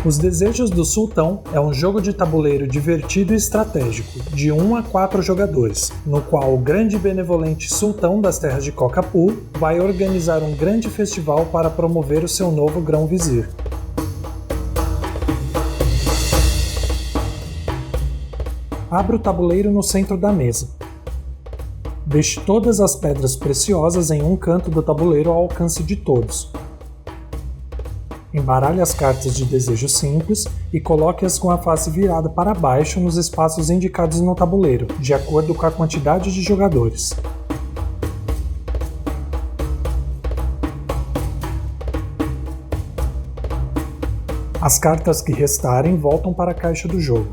Os Desejos do Sultão é um jogo de tabuleiro divertido e estratégico, de 1 a 4 jogadores, no qual o grande e benevolente sultão das terras de Cocapu vai organizar um grande festival para promover o seu novo grão-vizir. Abra o tabuleiro no centro da mesa. Deixe todas as pedras preciosas em um canto do tabuleiro ao alcance de todos. Embaralhe as cartas de desejo simples e coloque-as com a face virada para baixo nos espaços indicados no tabuleiro, de acordo com a quantidade de jogadores. As cartas que restarem voltam para a caixa do jogo.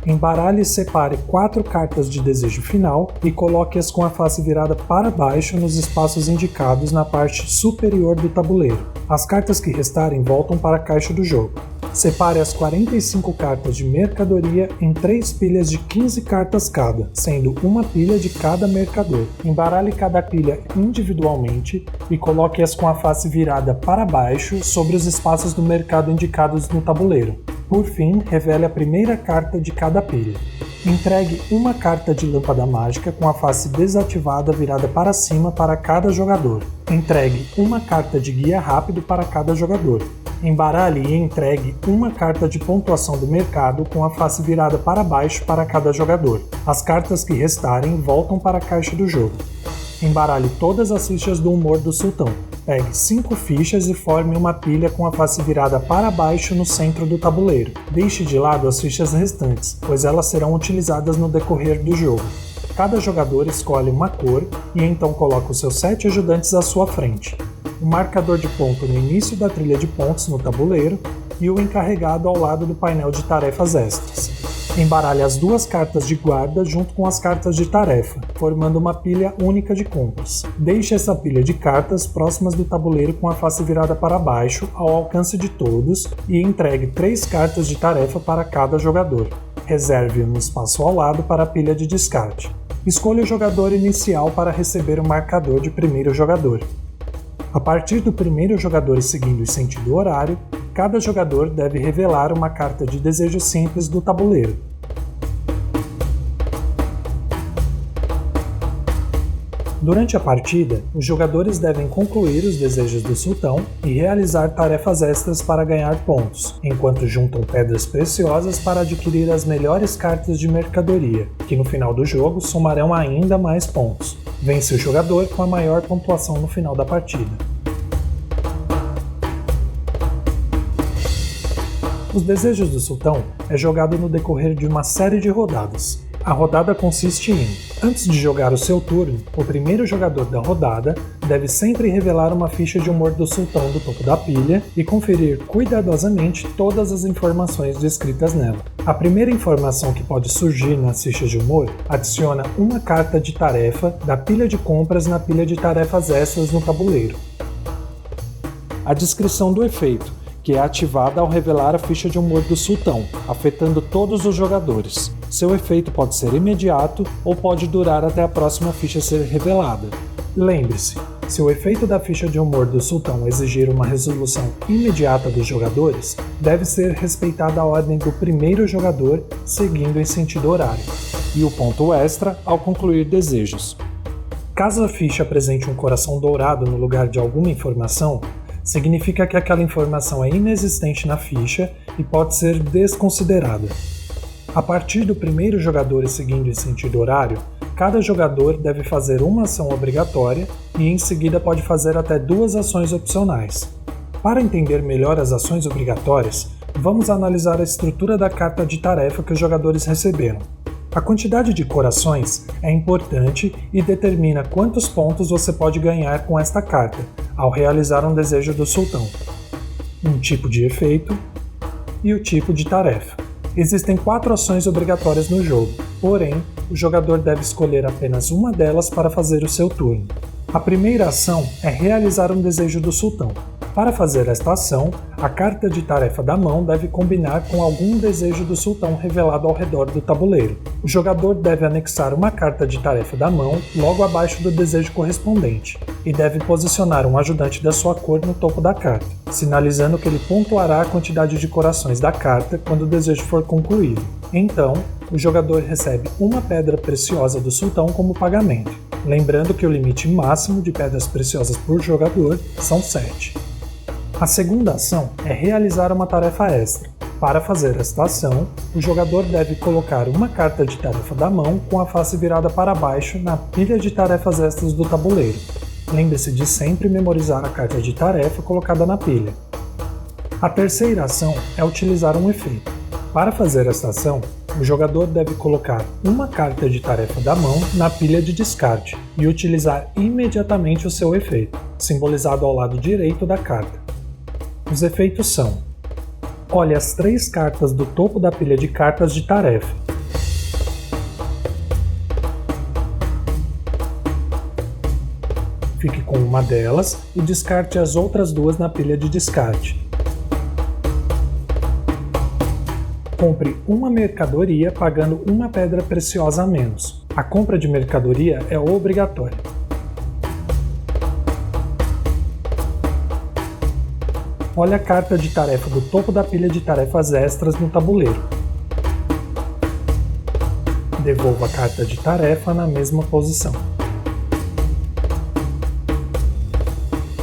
Embaralhe e separe 4 cartas de desejo final e coloque-as com a face virada para baixo nos espaços indicados na parte superior do tabuleiro. As cartas que restarem voltam para a caixa do jogo. Separe as 45 cartas de mercadoria em 3 pilhas de 15 cartas cada, sendo uma pilha de cada mercador. Embaralhe cada pilha individualmente e coloque-as com a face virada para baixo sobre os espaços do mercado indicados no tabuleiro. Por fim, revele a primeira carta de cada pilha. Entregue uma carta de lâmpada mágica com a face desativada virada para cima para cada jogador. Entregue uma carta de guia rápido para cada jogador. Embaralhe e entregue uma carta de pontuação do mercado com a face virada para baixo para cada jogador. As cartas que restarem voltam para a caixa do jogo. Embaralhe todas as fichas do humor do sultão. Pegue 5 fichas e forme uma pilha com a face virada para baixo no centro do tabuleiro. Deixe de lado as fichas restantes, pois elas serão utilizadas no decorrer do jogo. Cada jogador escolhe uma cor e então coloca os seus 7 ajudantes à sua frente. O marcador de ponto no início da trilha de pontos no tabuleiro e o encarregado ao lado do painel de tarefas extras. Embaralhe as 2 cartas de guarda junto com as cartas de tarefa, formando uma pilha única de compras. Deixe essa pilha de cartas próximas do tabuleiro com a face virada para baixo, ao alcance de todos, e entregue 3 cartas de tarefa para cada jogador. Reserve um espaço ao lado para a pilha de descarte. Escolha o jogador inicial para receber o marcador de primeiro jogador. A partir do primeiro jogador e seguindo o sentido horário, cada jogador deve revelar uma carta de desejo simples do tabuleiro. Durante a partida, os jogadores devem concluir os desejos do sultão e realizar tarefas extras para ganhar pontos, enquanto juntam pedras preciosas para adquirir as melhores cartas de mercadoria, que no final do jogo somarão ainda mais pontos. Vence o jogador com a maior pontuação no final da partida. Os Desejos do Sultão é jogado no decorrer de uma série de rodadas. A rodada consiste em, antes de jogar o seu turno, o primeiro jogador da rodada deve sempre revelar uma ficha de humor do sultão do topo da pilha e conferir cuidadosamente todas as informações descritas nela. A primeira informação que pode surgir nas fichas de humor adiciona uma carta de tarefa da pilha de compras na pilha de tarefas extras no tabuleiro. A descrição do efeito, que é ativada ao revelar a ficha de humor do sultão, afetando todos os jogadores. Seu efeito pode ser imediato ou pode durar até a próxima ficha ser revelada. Lembre-se, se o efeito da ficha de humor do sultão exigir uma resolução imediata dos jogadores, deve ser respeitada a ordem do primeiro jogador, seguindo em sentido horário, e o ponto extra ao concluir desejos. Caso a ficha apresente um coração dourado no lugar de alguma informação, significa que aquela informação é inexistente na ficha e pode ser desconsiderada. A partir do primeiro jogador e seguindo em sentido horário, cada jogador deve fazer uma ação obrigatória e em seguida pode fazer até 2 ações opcionais. Para entender melhor as ações obrigatórias, vamos analisar a estrutura da carta de tarefa que os jogadores receberam. A quantidade de corações é importante e determina quantos pontos você pode ganhar com esta carta, ao realizar um desejo do sultão, um tipo de efeito e o tipo de tarefa. Existem 4 ações obrigatórias no jogo, porém, o jogador deve escolher apenas uma delas para fazer o seu turno. A primeira ação é realizar um desejo do sultão. Para fazer esta ação, a carta de tarefa da mão deve combinar com algum desejo do sultão revelado ao redor do tabuleiro. O jogador deve anexar uma carta de tarefa da mão logo abaixo do desejo correspondente, e deve posicionar um ajudante da sua cor no topo da carta, sinalizando que ele pontuará a quantidade de corações da carta quando o desejo for concluído. Então, o jogador recebe uma pedra preciosa do sultão como pagamento, lembrando que o limite máximo de pedras preciosas por jogador são 7. A segunda ação é realizar uma tarefa extra. Para fazer esta ação, o jogador deve colocar uma carta de tarefa da mão com a face virada para baixo na pilha de tarefas extras do tabuleiro. Lembre-se de sempre memorizar a carta de tarefa colocada na pilha. A terceira ação é utilizar um efeito. Para fazer esta ação, o jogador deve colocar uma carta de tarefa da mão na pilha de descarte e utilizar imediatamente o seu efeito, simbolizado ao lado direito da carta. Os efeitos são: olhe as 3 cartas do topo da pilha de cartas de tarefa. Fique com uma delas e descarte as outras 2 na pilha de descarte. Compre uma mercadoria pagando uma pedra preciosa a menos. A compra de mercadoria é obrigatória. Olhe a carta de tarefa do topo da pilha de tarefas extras no tabuleiro. Devolva a carta de tarefa na mesma posição.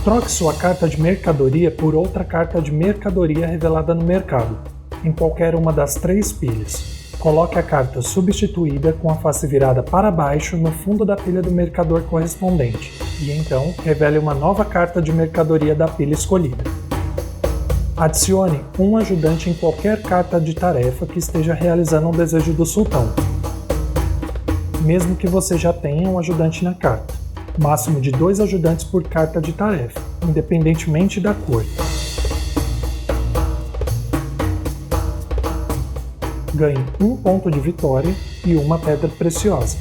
Troque sua carta de mercadoria por outra carta de mercadoria revelada no mercado, em qualquer uma das 3 pilhas. Coloque a carta substituída com a face virada para baixo no fundo da pilha do mercador correspondente, e então revele uma nova carta de mercadoria da pilha escolhida. Adicione um ajudante em qualquer carta de tarefa que esteja realizando um desejo do sultão, mesmo que você já tenha um ajudante na carta. Máximo de 2 ajudantes por carta de tarefa, independentemente da cor. Ganhe 1 ponto de vitória e uma pedra preciosa.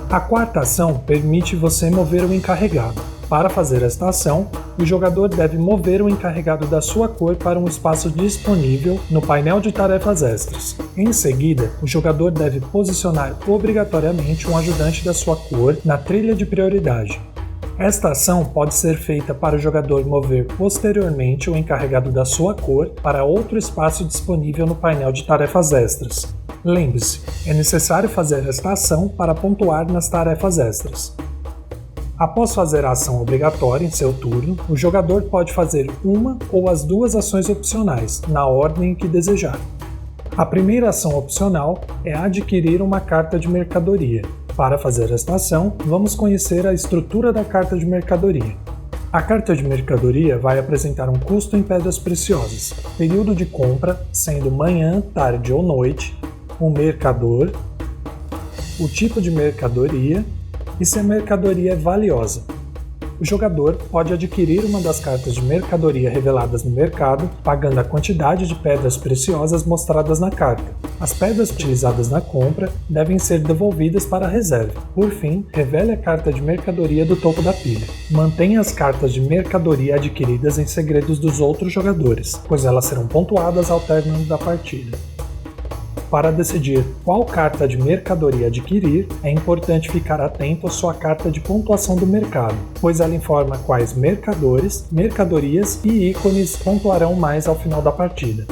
A quarta ação permite você mover o encarregado. Para fazer esta ação, o jogador deve mover o encarregado da sua cor para um espaço disponível no painel de tarefas extras. Em seguida, o jogador deve posicionar obrigatoriamente um ajudante da sua cor na trilha de prioridade. Esta ação pode ser feita para o jogador mover posteriormente o encarregado da sua cor para outro espaço disponível no painel de tarefas extras. Lembre-se, é necessário fazer esta ação para pontuar nas tarefas extras. Após fazer a ação obrigatória em seu turno, o jogador pode fazer uma ou as 2 ações opcionais, na ordem que desejar. A primeira ação opcional é adquirir uma carta de mercadoria. Para fazer esta ação, vamos conhecer a estrutura da carta de mercadoria. A carta de mercadoria vai apresentar um custo em pedras preciosas, período de compra, sendo manhã, tarde ou noite, o mercador, o tipo de mercadoria e se a mercadoria é valiosa. O jogador pode adquirir uma das cartas de mercadoria reveladas no mercado, pagando a quantidade de pedras preciosas mostradas na carta. As pedras utilizadas na compra devem ser devolvidas para a reserva. Por fim, revele a carta de mercadoria do topo da pilha. Mantenha as cartas de mercadoria adquiridas em segredos dos outros jogadores, pois elas serão pontuadas ao término da partida. Para decidir qual carta de mercadoria adquirir, é importante ficar atento à sua carta de pontuação do mercado, pois ela informa quais mercadores, mercadorias e ícones pontuarão mais ao final da partida.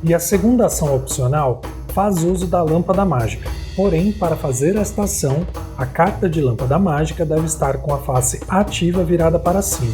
E a segunda ação opcional faz uso da lâmpada mágica. Porém, para fazer esta ação, a carta de lâmpada mágica deve estar com a face ativa virada para cima.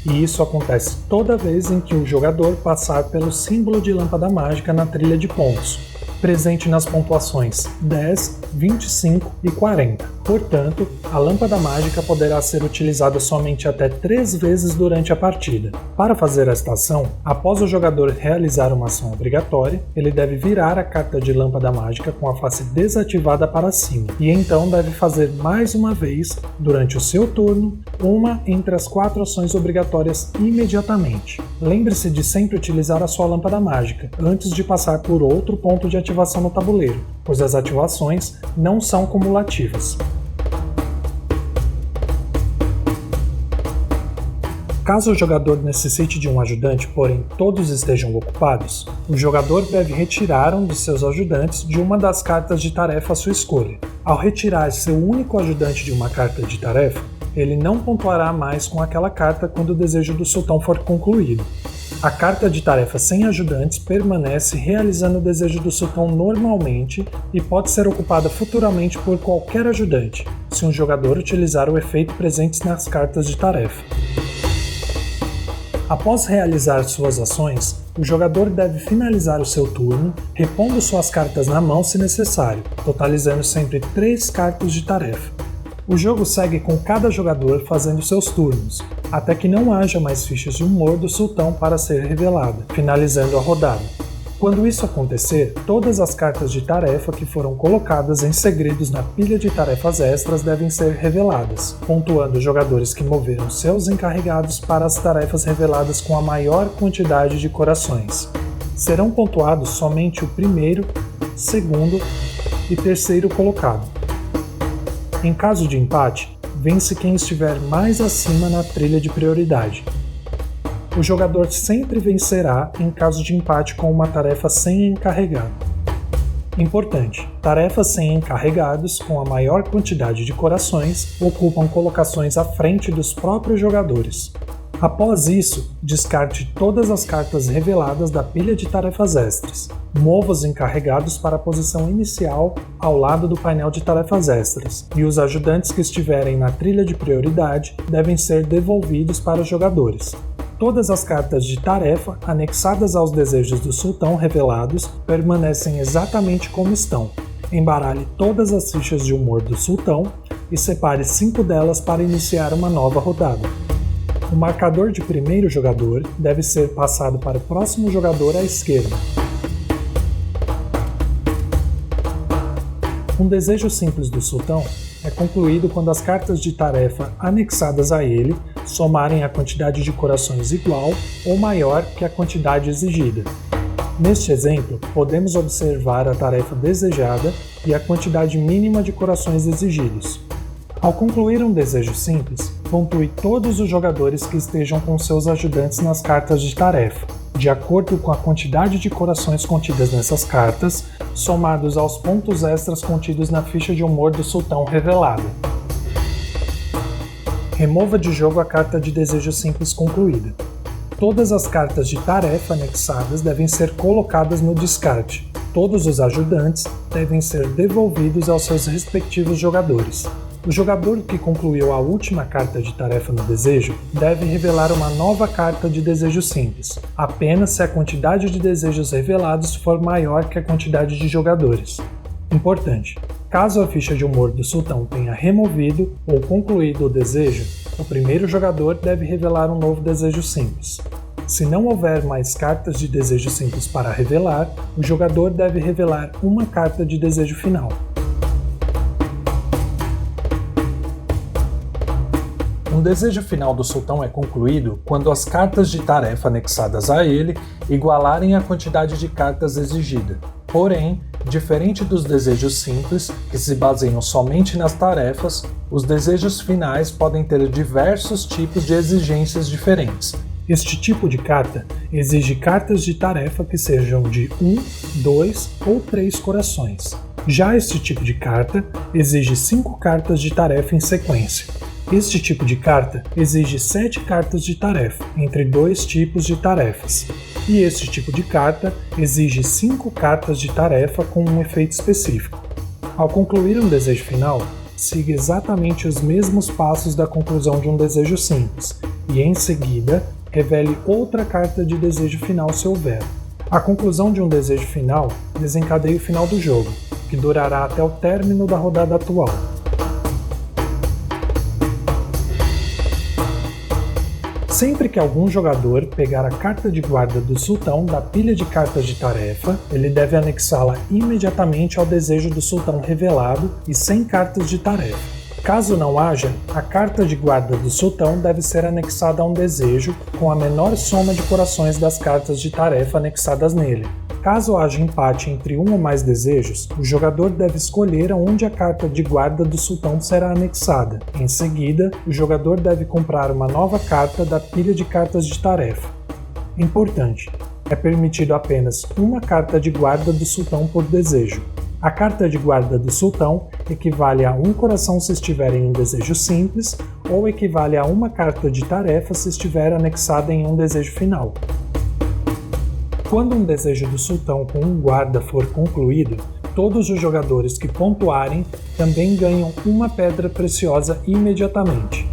E isso acontece toda vez em que o jogador passar pelo símbolo de lâmpada mágica na trilha de pontos, presente nas pontuações 10, 25 e 40. Portanto, a lâmpada mágica poderá ser utilizada somente até 3 vezes durante a partida. Para fazer esta ação, após o jogador realizar uma ação obrigatória, ele deve virar a carta de lâmpada mágica com a face desativada para cima, e então deve fazer mais uma vez, durante o seu turno, uma entre as 4 ações obrigatórias imediatamente. Lembre-se de sempre utilizar a sua lâmpada mágica, antes de passar por outro ponto de ativação no tabuleiro, pois as ativações não são cumulativas. Caso o jogador necessite de um ajudante, porém todos estejam ocupados, o jogador deve retirar um de seus ajudantes de uma das cartas de tarefa à sua escolha. Ao retirar seu único ajudante de uma carta de tarefa, ele não pontuará mais com aquela carta quando o desejo do sultão for concluído. A carta de tarefa sem ajudantes permanece realizando o desejo do sultão normalmente e pode ser ocupada futuramente por qualquer ajudante, se um jogador utilizar o efeito presente nas cartas de tarefa. Após realizar suas ações, o jogador deve finalizar o seu turno, repondo suas cartas na mão se necessário, totalizando sempre 3 cartas de tarefa. O jogo segue com cada jogador fazendo seus turnos, até que não haja mais fichas de humor do sultão para ser revelada, finalizando a rodada. Quando isso acontecer, todas as cartas de tarefa que foram colocadas em segredos na pilha de tarefas extras devem ser reveladas, pontuando os jogadores que moveram seus encarregados para as tarefas reveladas com a maior quantidade de corações. Serão pontuados somente o primeiro, segundo e terceiro colocado. Em caso de empate, vence quem estiver mais acima na trilha de prioridade. O jogador sempre vencerá em caso de empate com uma tarefa sem encarregado. Importante: tarefas sem encarregados com a maior quantidade de corações ocupam colocações à frente dos próprios jogadores. Após isso, descarte todas as cartas reveladas da pilha de tarefas extras. Mova os encarregados para a posição inicial ao lado do painel de tarefas extras, e os ajudantes que estiverem na trilha de prioridade devem ser devolvidos para os jogadores. Todas as cartas de tarefa anexadas aos desejos do sultão revelados permanecem exatamente como estão. Embaralhe todas as fichas de humor do sultão e separe 5 delas para iniciar uma nova rodada. O marcador de primeiro jogador deve ser passado para o próximo jogador à esquerda. Um desejo simples do sultão é concluído quando as cartas de tarefa anexadas a ele somarem a quantidade de corações igual ou maior que a quantidade exigida. Neste exemplo, podemos observar a tarefa desejada e a quantidade mínima de corações exigidos. Ao concluir um desejo simples, pontue todos os jogadores que estejam com seus ajudantes nas cartas de tarefa, de acordo com a quantidade de corações contidas nessas cartas, somados aos pontos extras contidos na ficha de humor do sultão revelada. Remova de jogo a carta de desejo simples concluída. Todas as cartas de tarefa anexadas devem ser colocadas no descarte. Todos os ajudantes devem ser devolvidos aos seus respectivos jogadores. O jogador que concluiu a última carta de tarefa no desejo deve revelar uma nova carta de desejo simples, apenas se a quantidade de desejos revelados for maior que a quantidade de jogadores. Importante: caso a ficha de humor do sultão tenha removido ou concluído o desejo, o primeiro jogador deve revelar um novo desejo simples. Se não houver mais cartas de desejo simples para revelar, o jogador deve revelar uma carta de desejo final. Um desejo final do sultão é concluído quando as cartas de tarefa anexadas a ele igualarem a quantidade de cartas exigida. Porém, diferente dos desejos simples, que se baseiam somente nas tarefas, os desejos finais podem ter diversos tipos de exigências diferentes. Este tipo de carta exige cartas de tarefa que sejam de 1, 2 ou 3 corações. Já este tipo de carta exige 5 cartas de tarefa em sequência. Este tipo de carta exige 7 cartas de tarefa, entre 2 tipos de tarefas. E este tipo de carta exige 5 cartas de tarefa com um efeito específico. Ao concluir um desejo final, siga exatamente os mesmos passos da conclusão de um desejo simples, e em seguida, revele outra carta de desejo final se houver. A conclusão de um desejo final desencadeia o final do jogo, que durará até o término da rodada atual. Sempre que algum jogador pegar a carta de guarda do sultão da pilha de cartas de tarefa, ele deve anexá-la imediatamente ao desejo do sultão revelado e sem cartas de tarefa. Caso não haja, a carta de guarda do sultão deve ser anexada a um desejo com a menor soma de corações das cartas de tarefa anexadas nele. Caso haja empate entre um ou mais desejos, o jogador deve escolher aonde a carta de guarda do sultão será anexada. Em seguida, o jogador deve comprar uma nova carta da pilha de cartas de tarefa. Importante: é permitido apenas uma carta de guarda do sultão por desejo. A carta de guarda do sultão equivale a um coração se estiver em um desejo simples, ou equivale a uma carta de tarefa se estiver anexada em um desejo final. Quando um desejo do sultão com um guarda for concluído, todos os jogadores que pontuarem também ganham uma pedra preciosa imediatamente.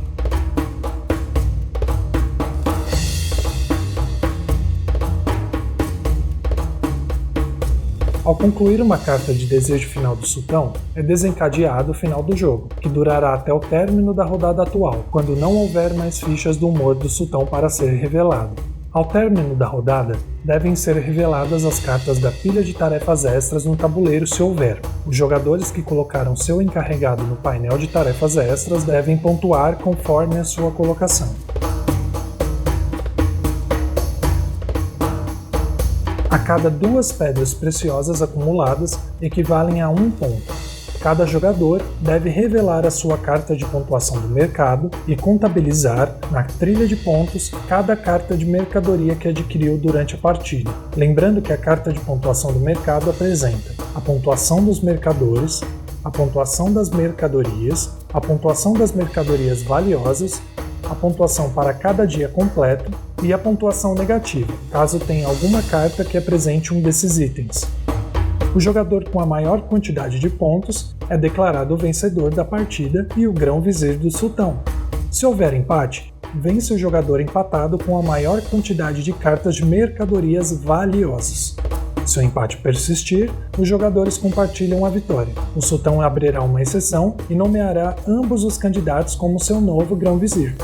Ao concluir uma carta de desejo final do sultão, é desencadeado o final do jogo, que durará até o término da rodada atual, quando não houver mais fichas do humor do sultão para ser revelado. Ao término da rodada, devem ser reveladas as cartas da pilha de tarefas extras no tabuleiro se houver. Os jogadores que colocaram seu encarregado no painel de tarefas extras devem pontuar conforme a sua colocação. A cada 2 pedras preciosas acumuladas equivalem a 1 ponto. Cada jogador deve revelar a sua carta de pontuação do mercado e contabilizar, na trilha de pontos, cada carta de mercadoria que adquiriu durante a partida. Lembrando que a carta de pontuação do mercado apresenta a pontuação dos mercadores, a pontuação das mercadorias, a pontuação das mercadorias valiosas, a pontuação para cada dia completo e a pontuação negativa, caso tenha alguma carta que apresente um desses itens. O jogador com a maior quantidade de pontos é declarado o vencedor da partida e o grão-vizir do sultão. Se houver empate, vence o jogador empatado com a maior quantidade de cartas de mercadorias valiosas. Se o empate persistir, os jogadores compartilham a vitória. O sultão abrirá uma exceção e nomeará ambos os candidatos como seu novo grão-vizir.